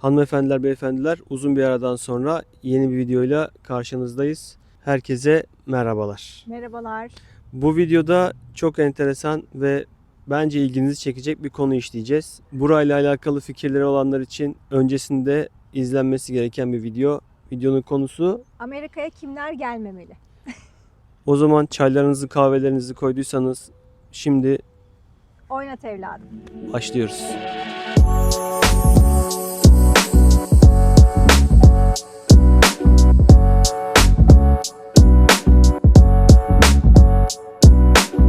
Hanımefendiler, beyefendiler, uzun bir aradan sonra yeni bir videoyla karşınızdayız. Herkese merhabalar. Merhabalar. Bu videoda çok enteresan ve bence ilginizi çekecek bir konu işleyeceğiz. Burayla alakalı fikirleri olanlar için öncesinde izlenmesi gereken bir video. Videonun konusu, Amerika'ya kimler gelmemeli? o zaman çaylarınızı, kahvelerinizi koyduysanız şimdi Oynat evladım. başlıyoruz.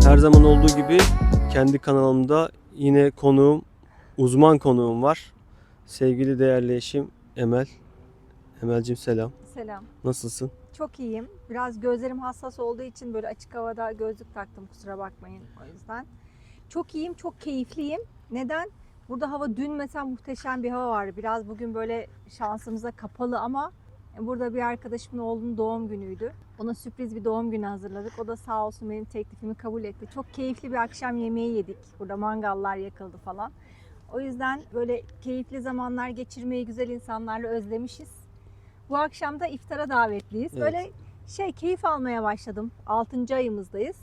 Her zaman olduğu gibi kendi kanalımda yine uzman konuğum var. Sevgili değerli eşim Emel. Emel'cim selam. Selam. Nasılsın? Çok iyiyim. Biraz gözlerim hassas olduğu için böyle açık havada gözlük taktım, kusura bakmayın o yüzden. Çok iyiyim, çok keyifliyim. Neden? Burada hava dün mesela muhteşem bir hava vardı. Biraz bugün böyle şansımıza kapalı ama burada bir arkadaşımın oğlunun doğum günüydü. Ona sürpriz bir doğum günü hazırladık. O da sağ olsun benim teklifimi kabul etti. Çok keyifli bir akşam yemeği yedik. Burada mangallar yakıldı falan. O yüzden böyle keyifli zamanlar geçirmeyi güzel insanlarla özlemişiz. Bu akşam da iftara davetliyiz. Evet. Böyle keyif almaya başladım. 6. ayımızdayız.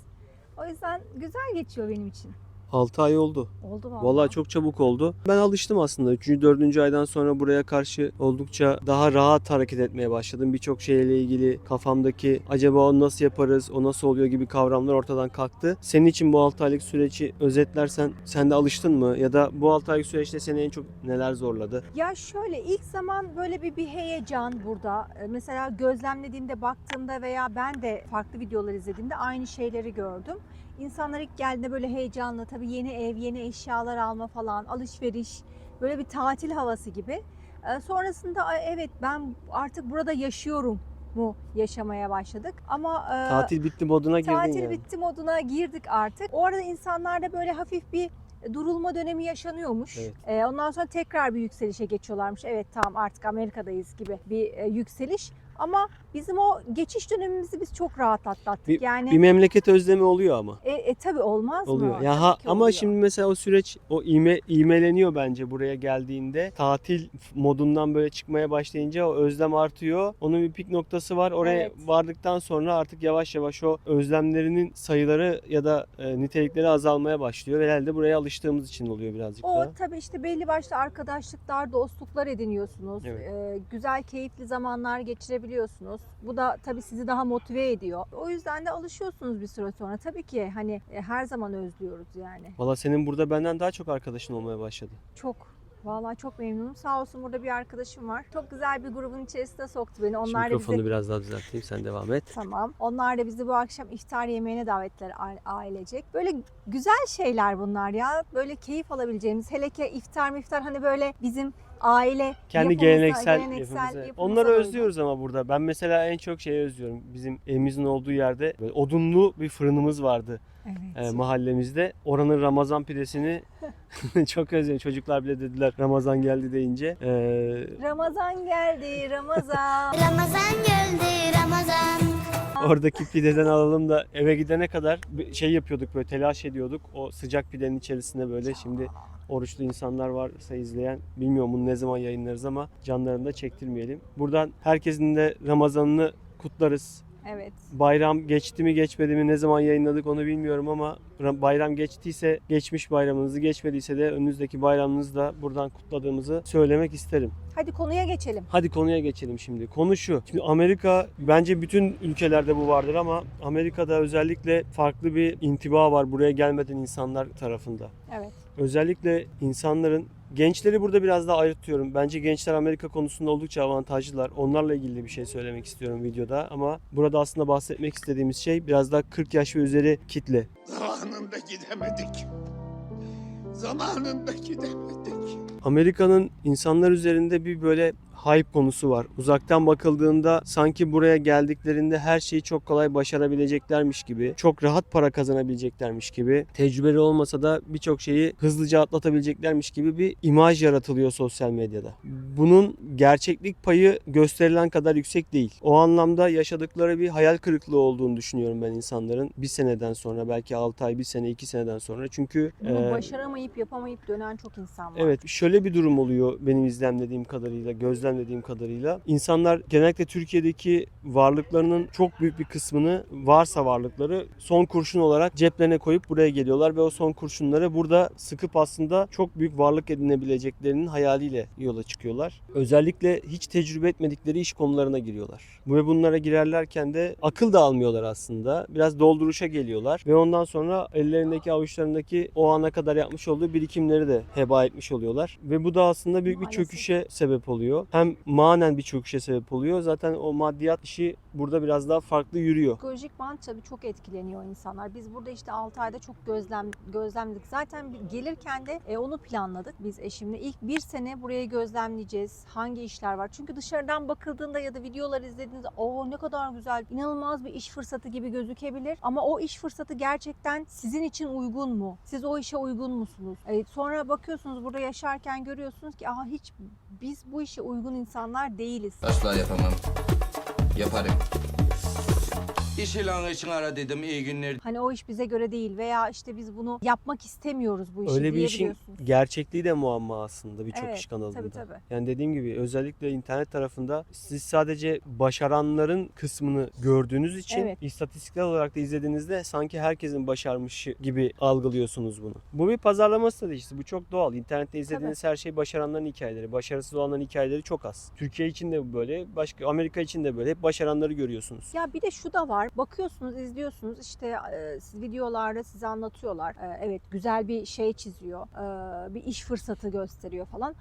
O yüzden güzel geçiyor benim için. 6 ay oldu. Oldu vallahi. Vallahi çok çabuk oldu. Ben alıştım aslında. 3. 4. aydan sonra buraya karşı oldukça daha rahat hareket etmeye başladım. Birçok şeyle ilgili kafamdaki acaba onu nasıl yaparız, o nasıl oluyor gibi kavramlar ortadan kalktı. Senin için bu 6 aylık süreci özetlersen sen de alıştın mı? Ya da bu 6 aylık süreçte seni en çok neler zorladı? Ya şöyle ilk zaman böyle bir heyecan burada. Mesela gözlemlediğimde, baktığımda veya ben de farklı videolar izlediğimde aynı şeyleri gördüm. İnsanlar ilk geldiğinde böyle heyecanlı, tabii yeni ev, yeni eşyalar alma falan, alışveriş, böyle bir tatil havası gibi. Sonrasında evet ben artık burada yaşıyorum mu yaşamaya başladık. Ama Tatil bitti moduna girdin tatil yani. bitti moduna girdik artık. O arada insanlarda böyle hafif bir durulma dönemi yaşanıyormuş. Evet. Ondan sonra tekrar bir yükselişe geçiyorlarmış. Evet tamam artık Amerika'dayız gibi bir yükseliş. Ama bizim o geçiş dönemimizi biz çok rahat atlattık. Bir memleket özlemi oluyor ama. Tabii olmaz Oluyor. mı? Ya Tabii ki ama oluyor. şimdi mesela o süreç ivmeleniyor bence buraya geldiğinde. Tatil modundan böyle çıkmaya başlayınca o özlem artıyor. Onun bir pik noktası var. Oraya Evet. vardıktan sonra artık yavaş yavaş o özlemlerinin sayıları ya da nitelikleri azalmaya başlıyor. Ve herhalde buraya alıştığımız için oluyor birazcık O daha. tabii işte belli başlı arkadaşlıklar, dostluklar ediniyorsunuz. Evet. Güzel, keyifli zamanlar geçirebiliyorsunuz. Bu da tabii sizi daha motive ediyor. O yüzden de alışıyorsunuz bir süre sonra. Tabii ki hani her zaman özlüyoruz yani. Valla senin burada benden daha çok arkadaşın olmaya başladı. Çok. Vallahi çok memnunum. Sağ olsun burada bir arkadaşım var. Çok güzel bir grubun içerisine soktu beni. Şu Onlar da mikrofonu bizi... biraz daha düzelteyim, sen devam et. Tamam. Onlar da bizi bu akşam iftar yemeğine davetler ailecek. Böyle güzel şeyler bunlar ya. Böyle keyif alabileceğimiz. Hele ki iftar hani böyle bizim aile Kendi geleneksel yapımıza. yapımıza Onları uygun. özlüyoruz ama burada. Ben mesela en çok şeyi özlüyorum. Bizim evimizin olduğu yerde böyle odunlu bir fırınımız vardı Evet. mahallemizde. Oranın Ramazan pidesini çok özlüyorum. Çocuklar bile dediler Ramazan geldi deyince. Ramazan geldi, Ramazan. Ramazan geldi Ramazan. Oradaki pideden alalım da eve gidene kadar şey yapıyorduk, böyle telaş ediyorduk. O sıcak pidenin içerisinde böyle şimdi oruçlu insanlar varsa izleyen, bilmiyorum bunu ne zaman yayınlarız ama canlarını da çektirmeyelim. Buradan herkesin de Ramazan'ını kutlarız. Evet. Bayram geçti mi geçmedi mi, ne zaman yayınladık onu bilmiyorum ama bayram geçtiyse geçmiş bayramınızı, geçmediyse de önünüzdeki bayramınızı da buradan kutladığımızı söylemek isterim. Hadi konuya geçelim. Hadi konuya geçelim şimdi. Konu şu. Şimdi Amerika, bence bütün ülkelerde bu vardır ama Amerika'da özellikle farklı bir intiba var buraya gelmeden insanlar tarafında. Evet. Özellikle insanların, gençleri burada biraz daha ayırtıyorum. Bence gençler Amerika konusunda oldukça avantajlılar. Onlarla ilgili de bir şey söylemek istiyorum videoda ama burada aslında bahsetmek istediğimiz şey biraz daha 40 yaş ve üzeri kitle. Zamanında gidemedik. Zamanında gidemedik. Amerika'nın insanlar üzerinde bir böyle hype konusu var. Uzaktan bakıldığında sanki buraya geldiklerinde her şeyi çok kolay başarabileceklermiş gibi, çok rahat para kazanabileceklermiş gibi, tecrübeli olmasa da birçok şeyi hızlıca atlatabileceklermiş gibi bir imaj yaratılıyor sosyal medyada. Bunun gerçeklik payı gösterilen kadar yüksek değil. O anlamda yaşadıkları bir hayal kırıklığı olduğunu düşünüyorum ben insanların. Bir seneden sonra, belki 6 ay, bir sene, 2 seneden sonra. Çünkü Bunu başaramayıp yapamayıp dönen çok insan var. evet, şöyle bir durum oluyor benim izlemlediğim kadarıyla, gözlemlediğim kadarıyla. İnsanlar genellikle Türkiye'deki varlıklarının çok büyük bir kısmını, varsa varlıkları, son kurşun olarak ceplerine koyup buraya geliyorlar ve o son kurşunları burada sıkıp aslında çok büyük varlık edinebileceklerinin hayaliyle yola çıkıyorlar. Özellikle hiç tecrübe etmedikleri iş konularına giriyorlar. Ve bunlara girerlerken de akıl da almıyorlar aslında. Biraz dolduruşa geliyorlar ve ondan sonra ellerindeki, avuçlarındaki o ana kadar yapmış olduğu birikimleri de heba etmiş oluyorlar. Ve bu da aslında büyük bir Maalesef. çöküşe sebep oluyor. Hem manen bir çöküşe sebep oluyor. Zaten o maddiyat işi burada biraz daha farklı yürüyor. Psikolojikman tabii çok etkileniyor insanlar. Biz burada işte 6 ayda çok gözlemledik. Zaten gelirken de onu planladık biz eşimle. İlk bir sene burayı gözlemleyeceğiz. Hangi işler var? Çünkü dışarıdan bakıldığında ya da videolar izlediğinizde ne kadar güzel, inanılmaz bir iş fırsatı gibi gözükebilir. Ama o iş fırsatı gerçekten sizin için uygun mu? Siz o işe uygun musunuz? Sonra bakıyorsunuz burada yaşarken görüyorsunuz ki hiç biz bu işe uygun insanlar değiliz. Asla yapamam. Yaparım. İş ilanı için ara dedim, iyi günler. Hani o iş bize göre değil veya işte biz bunu yapmak istemiyoruz bu işi Öyle bir işin diyebiliyorsunuz. gerçekliği de muamma aslında birçok Evet, iş kanalında. tabii. Yani dediğim gibi özellikle internet tarafında siz sadece başaranların kısmını gördüğünüz için Evet. istatistiksel olarak da izlediğinizde sanki herkesin başarmışı gibi algılıyorsunuz bunu. Bu bir pazarlama stratejisi. Bu çok doğal. İnternette izlediğiniz her şey başaranların hikayeleri. Başarısız olanların hikayeleri çok az. Türkiye için de böyle, başka Amerika için de böyle. Hep başaranları görüyorsunuz. Ya bir de şu da var. Bakıyorsunuz, izliyorsunuz. İşte videolarda size anlatıyorlar. Evet, güzel bir şey çiziyor. Bir iş fırsatı gösteriyor falan.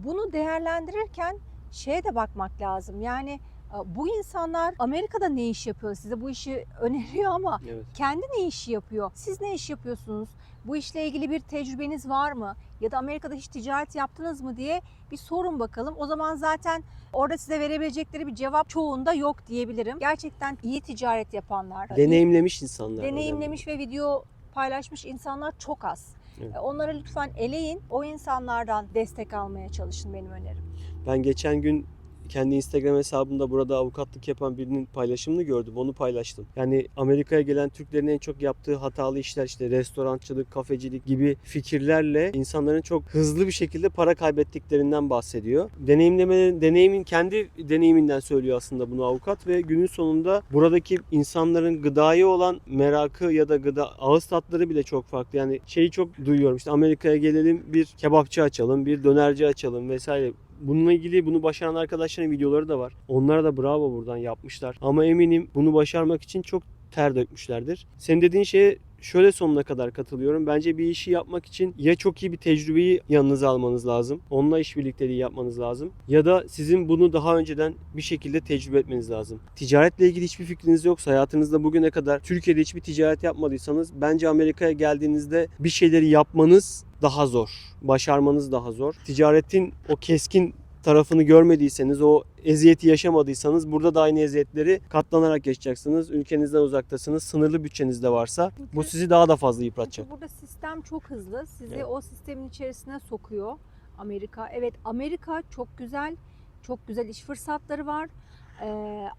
Bunu değerlendirirken şeye de bakmak lazım. Yani bu insanlar Amerika'da ne iş yapıyor? Size bu işi öneriyor ama Evet. kendi ne işi yapıyor? Siz ne iş yapıyorsunuz? Bu işle ilgili bir tecrübeniz var mı? Ya da Amerika'da hiç ticaret yaptınız mı diye bir sorun bakalım. O zaman zaten orada size verebilecekleri bir cevap çoğunda yok diyebilirim. Gerçekten iyi ticaret yapanlar, Deneyimlemiş insanlar. deneyimlemiş ve video paylaşmış insanlar çok az. Evet. Onları lütfen eleyin. O insanlardan destek almaya çalışın, benim önerim. Ben geçen gün kendi Instagram hesabımda burada avukatlık yapan birinin paylaşımını gördüm. Onu paylaştım. Yani Amerika'ya gelen Türklerin en çok yaptığı hatalı işler işte restorançılık, kafecilik gibi fikirlerle insanların çok hızlı bir şekilde para kaybettiklerinden bahsediyor. Deneyimin kendi deneyiminden söylüyor aslında bunu avukat ve günün sonunda buradaki insanların gıdaya olan merakı ya da ağız tatları bile çok farklı. Yani şeyi çok duyuyorum, işte Amerika'ya gelelim, bir kebapçı açalım, bir dönerci açalım vesaire. Bununla ilgili bunu başaran arkadaşların videoları da var. Onlara da bravo, buradan yapmışlar. Ama eminim bunu başarmak için çok ter dökmüşlerdir. Senin dediğin şeye şöyle sonuna kadar katılıyorum. Bence bir işi yapmak için ya çok iyi bir tecrübeyi yanınıza almanız lazım. Onunla iş birlikteliği yapmanız lazım. Ya da sizin bunu daha önceden bir şekilde tecrübe etmeniz lazım. Ticaretle ilgili hiçbir fikriniz yoksa, hayatınızda bugüne kadar Türkiye'de hiçbir ticaret yapmadıysanız, bence Amerika'ya geldiğinizde bir şeyleri yapmanız daha zor. Başarmanız daha zor. Ticaretin o keskin tarafını görmediyseniz, o eziyeti yaşamadıysanız burada da aynı eziyetleri katlanarak yaşayacaksınız. Ülkenizden uzaktasınız. Sınırlı bütçeniz de varsa bu sizi daha da fazla yıpratacak. Çünkü burada sistem çok hızlı. Sizi Evet. o sistemin içerisine sokuyor Amerika. Evet, Amerika çok güzel. Çok güzel iş fırsatları var.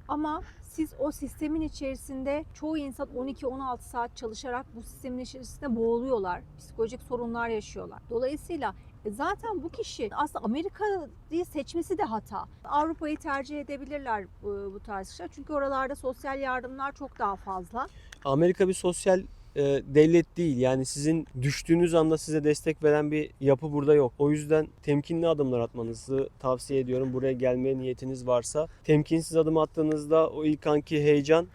Ama siz o sistemin içerisinde, çoğu insan 12-16 saat çalışarak bu sistemin içerisinde boğuluyorlar. Psikolojik sorunlar yaşıyorlar. Dolayısıyla zaten bu kişi aslında Amerika'yı seçmesi de hata. Avrupa'yı tercih edebilirler bu tarz işler. Çünkü oralarda sosyal yardımlar çok daha fazla. Amerika bir sosyal devlet değil. Yani sizin düştüğünüz anda size destek veren bir yapı burada yok. O yüzden temkinli adımlar atmanızı tavsiye ediyorum. Buraya gelmeye niyetiniz varsa. Temkinsiz adım attığınızda o ilk anki heyecan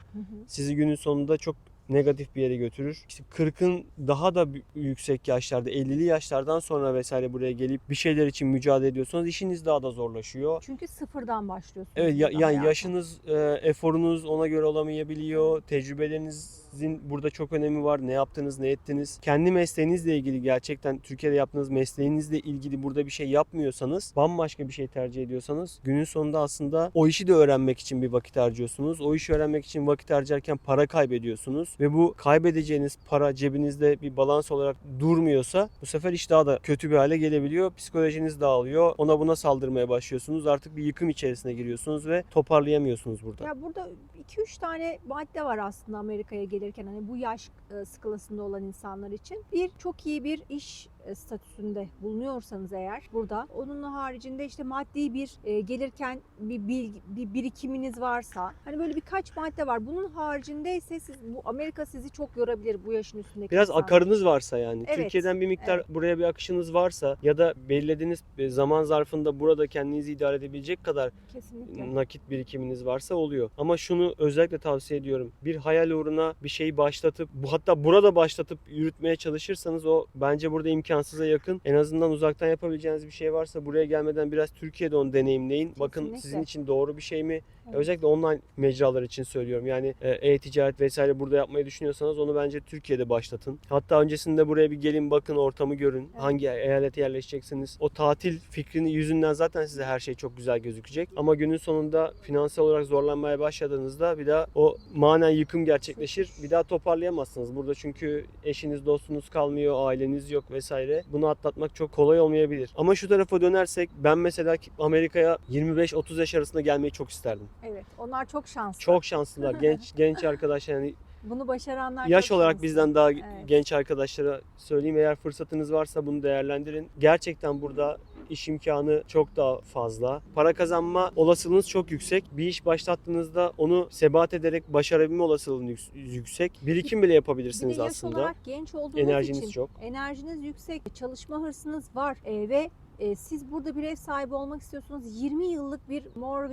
sizi günün sonunda çok negatif bir yere götürür. İşte 40'ın daha da yüksek yaşlarda, 50'li yaşlardan sonra vesaire buraya gelip bir şeyler için mücadele ediyorsanız işiniz daha da zorlaşıyor. Çünkü sıfırdan başlıyorsunuz. Evet, burada yani hayata. yaşınız, eforunuz ona göre olamayabiliyor. Tecrübeleriniz Sizin burada çok önemi var. Ne yaptınız, ne ettiniz? Kendi mesleğinizle ilgili gerçekten Türkiye'de yaptığınız mesleğinizle ilgili burada bir şey yapmıyorsanız, bambaşka bir şey tercih ediyorsanız günün sonunda aslında o işi de öğrenmek için bir vakit harcıyorsunuz. O işi öğrenmek için vakit harcarken para kaybediyorsunuz ve bu kaybedeceğiniz para cebinizde bir balans olarak durmuyorsa bu sefer iş daha da kötü bir hale gelebiliyor. Psikolojiniz dağılıyor. Ona buna saldırmaya başlıyorsunuz. Artık bir yıkım içerisine giriyorsunuz ve toparlayamıyorsunuz burada. Ya burada 2-3 tane madde var aslında Amerika'ya gelirken hani bu yaş skalasında olan insanlar için. Bir, çok iyi bir iş statüsünde bulunuyorsanız eğer burada. Onun haricinde işte maddi bir gelirken bir birikiminiz varsa hani böyle birkaç madde var. Bunun haricinde ise bu Amerika sizi çok yorabilir bu yaşın üstündeki Biraz insanlar. akarınız varsa yani. Evet, Türkiye'den bir miktar evet. buraya bir akışınız varsa ya da belirlediğiniz zaman zarfında burada kendinizi idare edebilecek kadar Kesinlikle. nakit birikiminiz varsa oluyor. Ama şunu özellikle tavsiye ediyorum. Bir hayal uğruna bir şeyi başlatıp hatta burada başlatıp yürütmeye çalışırsanız o bence burada imkansıza yakın. En azından uzaktan yapabileceğiniz bir şey varsa buraya gelmeden biraz Türkiye'de onu deneyimleyin. Bakın Kesinlikle. sizin için doğru bir şey mi? Evet. Özellikle online mecralar için söylüyorum. Yani e-ticaret vesaire burada yapmayı düşünüyorsanız onu bence Türkiye'de başlatın. Hatta öncesinde buraya bir gelin bakın, ortamı görün. Evet. Hangi eyalete yerleşeceksiniz? O tatil fikrini yüzünden zaten size her şey çok güzel gözükecek. Ama günün sonunda finansal olarak zorlanmaya başladığınızda bir daha o manen yıkım gerçekleşir. Bir daha toparlayamazsınız. Burada çünkü eşiniz, dostunuz kalmıyor, aileniz yok vesaire. Bunu atlatmak çok kolay olmayabilir. Ama şu tarafa dönersek ben mesela Amerika'ya 25-30 yaş arasında gelmeyi çok isterdim. Evet. Onlar çok şanslı. Çok şanslılar. Genç arkadaşlar yani Bunu başaranlar yaş çok olarak şanslı. bizden daha Evet. genç arkadaşlara söyleyeyim, eğer fırsatınız varsa bunu değerlendirin. Gerçekten burada iş imkanı çok daha fazla. Para kazanma olasılığınız çok yüksek. Bir iş başlattığınızda onu sebat ederek başarabilme olasılığınız yüksek. Birikim bile Bir yapabilirsiniz de yaş aslında. olarak genç olduğunuz Enerjiniz için çok. enerjiniz yüksek, çalışma hırsınız var ve siz burada bir ev sahibi olmak istiyorsunuz. 20 yıllık bir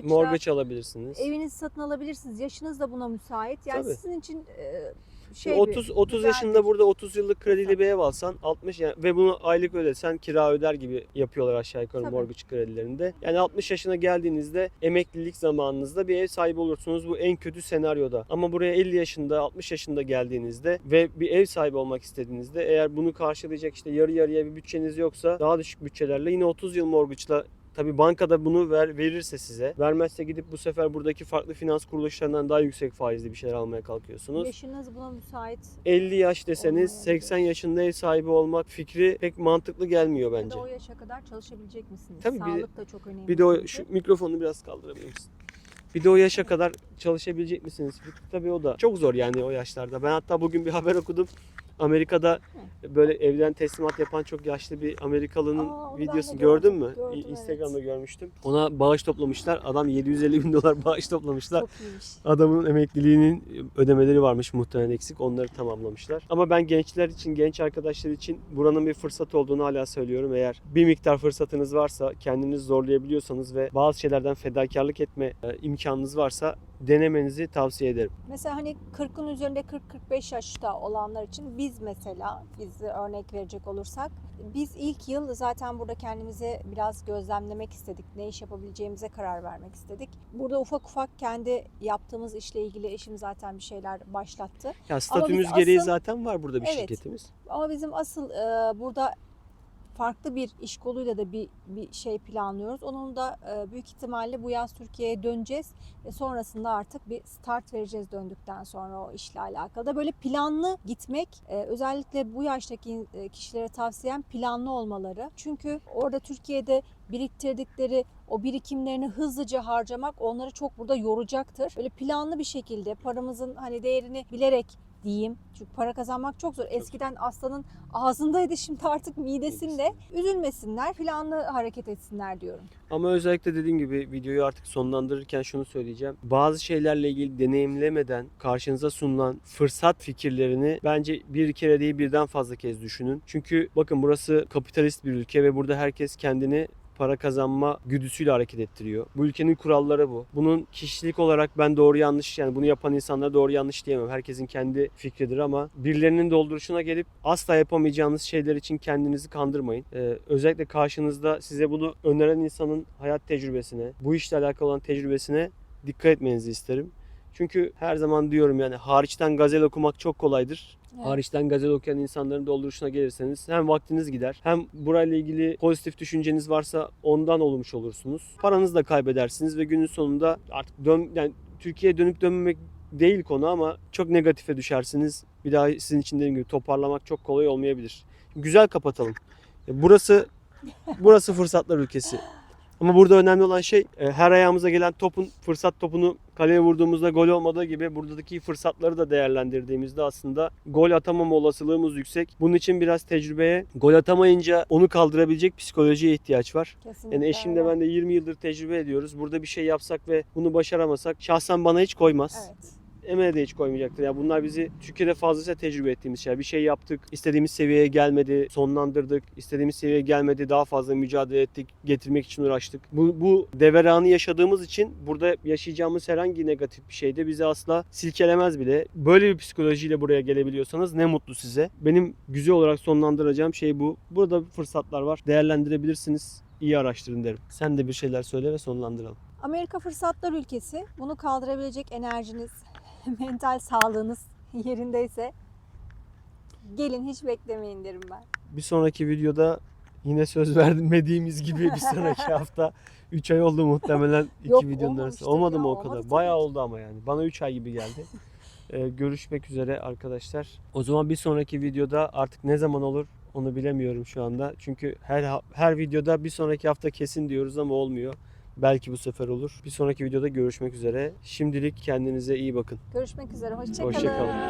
Mortgage alabilirsiniz. evinizi satın alabilirsiniz. Yaşınız da buna müsait. Yani Tabii. sizin için 30 güzel yaşında bir- burada 30 yıllık krediyle bir ev alsan 60 yani, ve bunu aylık ödesen kira öder gibi yapıyorlar aşağı yukarı Tabii. mortgage kredilerinde. Yani 60 yaşına geldiğinizde emeklilik zamanınızda bir ev sahibi olursunuz bu en kötü senaryoda. Ama buraya 50 yaşında 60 yaşında geldiğinizde ve bir ev sahibi olmak istediğinizde eğer bunu karşılayacak işte yarı yarıya bir bütçeniz yoksa daha düşük bütçelerle yine 30 yıl mortgage'la. Tabii bankada bunu verirse size, vermezse gidip bu sefer buradaki farklı finans kuruluşlarından daha yüksek faizli bir şeyler almaya kalkıyorsunuz. Yaşınız buna müsait. 50 yaş deseniz Olmayabilir. 80 yaşında ev sahibi olmak fikri pek mantıklı gelmiyor Ya bence. da o yaşa kadar çalışabilecek misiniz? Tabii Sağlık da çok önemli. Bir de o çünkü. şu mikrofonu biraz kaldırabilir misin? Bir de o yaşa kadar çalışabilecek misiniz? Tabii o da çok zor yani o yaşlarda. Ben hatta bugün bir haber okudum. Amerika'da böyle evden teslimat yapan çok yaşlı bir Amerikalının Aa, onu ben de videosunu gördüm. gördün mü? Gördüm, Instagram'da evet. görmüştüm. Ona bağış toplamışlar. Adam 750 bin dolar bağış toplamışlar. Çok iyiymiş. Adamın emekliliğinin ödemeleri varmış muhtemelen eksik. Onları tamamlamışlar. Ama ben gençler için, genç arkadaşlar için buranın bir fırsat olduğunu hala söylüyorum. Eğer bir miktar fırsatınız varsa, kendinizi zorlayabiliyorsanız ve bazı şeylerden fedakarlık etme imkanınız varsa denemenizi tavsiye ederim. Mesela hani 40'ın üzerinde 40-45 yaşta olanlar için biz örnek verecek olursak biz ilk yıl zaten burada kendimizi biraz gözlemlemek istedik. Ne iş yapabileceğimize karar vermek istedik. Burada ufak ufak kendi yaptığımız işle ilgili eşim zaten bir şeyler başlattı. Ya statümüz biz gereği asıl- zaten var burada bir Evet. şirketimiz. Ama bizim asıl burada farklı bir iş koluyla da bir şey planlıyoruz. Onun da büyük ihtimalle bu yaz Türkiye'ye döneceğiz ve sonrasında artık bir start vereceğiz döndükten sonra o işle alakalı da böyle planlı gitmek özellikle bu yaştaki kişilere tavsiyem planlı olmaları. Çünkü orada Türkiye'de biriktirdikleri o birikimlerini hızlıca harcamak onları çok burada yoracaktır. Böyle planlı bir şekilde paramızın hani değerini bilerek diyeyim. Çünkü para kazanmak çok zor. Eskiden aslanın ağzındaydı, şimdi artık midesinde. Üzülmesinler, planlı hareket etsinler diyorum. Ama özellikle dediğim gibi videoyu artık sonlandırırken şunu söyleyeceğim. Bazı şeylerle ilgili deneyimlemeden karşınıza sunulan fırsat fikirlerini bence bir kere değil birden fazla kez düşünün. Çünkü bakın burası kapitalist bir ülke ve burada herkes kendini para kazanma güdüsüyle hareket ettiriyor. Bu ülkenin kuralları bu. Bunun kişilik olarak ben doğru yanlış yani bunu yapan insanlara doğru yanlış diyemem. Herkesin kendi fikridir ama birilerinin dolduruşuna gelip asla yapamayacağınız şeyler için kendinizi kandırmayın. Özellikle karşınızda size bunu öneren insanın hayat tecrübesine, bu işle alakalı olan tecrübesine dikkat etmenizi isterim. Çünkü her zaman diyorum yani hariçten gazel okumak çok kolaydır. Evet. Hariçten gazel okuyan insanların dolduruşuna gelirseniz hem vaktiniz gider hem burayla ilgili pozitif düşünceniz varsa ondan olmuş olursunuz. Paranızı da kaybedersiniz ve günün sonunda artık yani Türkiye'ye dönüp dönmemek değil konu ama çok negatife düşersiniz. Bir daha sizin için dediğim gibi toparlamak çok kolay olmayabilir. Güzel kapatalım. Burası fırsatlar ülkesi. Ama burada önemli olan şey her ayağımıza gelen fırsat topunu kaleye vurduğumuzda gol olmadığı gibi buradaki fırsatları da değerlendirdiğimizde aslında gol atamama olasılığımız yüksek. Bunun için biraz tecrübeye, gol atamayınca onu kaldırabilecek psikolojiye ihtiyaç var. Kesinlikle Yani eşimle öyle. ben de 20 yıldır tecrübe ediyoruz. Burada bir şey yapsak ve bunu başaramasak şahsen bana hiç koymaz. Evet. Emel'e de hiç koymayacaktır. Yani bunlar bizi Türkiye'de fazlasıyla tecrübe ettiğimiz şeyler. Bir şey yaptık, istediğimiz seviyeye gelmedi, sonlandırdık. İstediğimiz seviyeye gelmedi, daha fazla mücadele ettik, getirmek için uğraştık. Bu deveranı yaşadığımız için burada yaşayacağımız herhangi negatif bir şey de bizi asla silkelemez bile. Böyle bir psikolojiyle buraya gelebiliyorsanız ne mutlu size. Benim güzel olarak sonlandıracağım şey bu. Burada fırsatlar var. Değerlendirebilirsiniz. İyi araştırın derim. Sen de bir şeyler söyle ve sonlandıralım. Amerika fırsatlar ülkesi. Bunu kaldırabilecek enerjiniz, mental sağlığınız yerindeyse gelin, hiç beklemeyin derim ben. Bir sonraki videoda yine söz vermediğimiz gibi bir sonraki hafta 3 ay oldu muhtemelen Yok, iki videonun arası. olmamıştır Olmadı ya, mı o olmadı kadar? tabii Bayağı ki. oldu ama yani. Bana 3 ay gibi geldi. Görüşmek üzere arkadaşlar. O zaman bir sonraki videoda artık ne zaman olur onu bilemiyorum şu anda. Çünkü her videoda bir sonraki hafta kesin diyoruz ama olmuyor. Belki bu sefer olur. Bir sonraki videoda görüşmek üzere. Şimdilik kendinize iyi bakın. Görüşmek üzere. Hoşça kalın. Hoşça kalın.